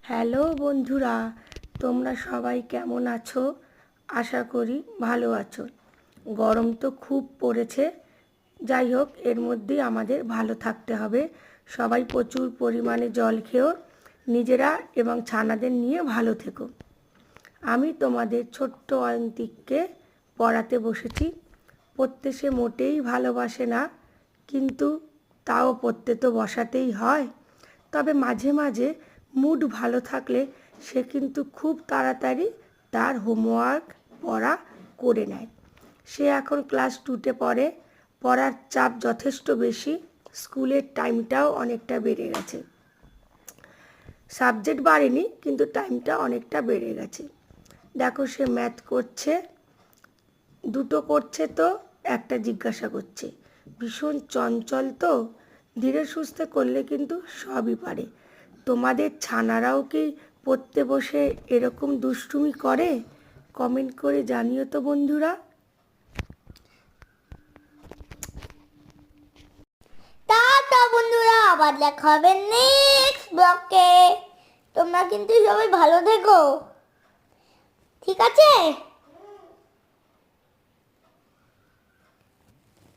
Hello বন্ধুরা, তোমরা সবাই কেমন আছো? আশা করি ভালো আছো। গরম তো খুব পড়েছে, যাই হোক এর মধ্যেই আমাদের ভালো থাকতে হবে। সবাই প্রচুর পরিমাণে জল খেও, নিজেরা এবং ছানাদের নিয়ে ভালো থেকো। আমি তোমাদের ছোট্ট অয়ন্তিককে পড়াতে বসেছি। পড়তে সে মোটেই ভালোবাসে না, কিন্তু তাও পড়তে তো বসাতেই হয়। তবে মাঝে মাঝে মুড ভালো থাকলে সে কিন্তু খুব তাড়াতাড়ি তার হোমওয়ার্ক পড়া করে নেয়। সে এখন ক্লাস 2তে পড়ে, পড়ার চাপ যথেষ্ট বেশি, স্কুলের টাইমটাও অনেকটা বেড়ে গেছে। সাবজেক্ট বাড়েনি, কিন্তু টাইমটা অনেকটা বেড়ে গেছে। দেখো সে ম্যাথ করছে, দুটো করছে তো একটা জিজ্ঞাসা করছে। ভীষণ চঞ্চল তো, ধীরে সুস্থে করলে কিন্তু সবই পারে। তোমাদের ছানারাও কি পড়তে বসে এরকম দুষ্টুমি করে? কমেন্ট করে জানিও তো বন্ধুরা। টাটা বন্ধুরা, আবার দেখা হবে নেক্সট ব্লগে। তোমরা কিন্তু সবাই ভালো থেকো, ঠিক আছে?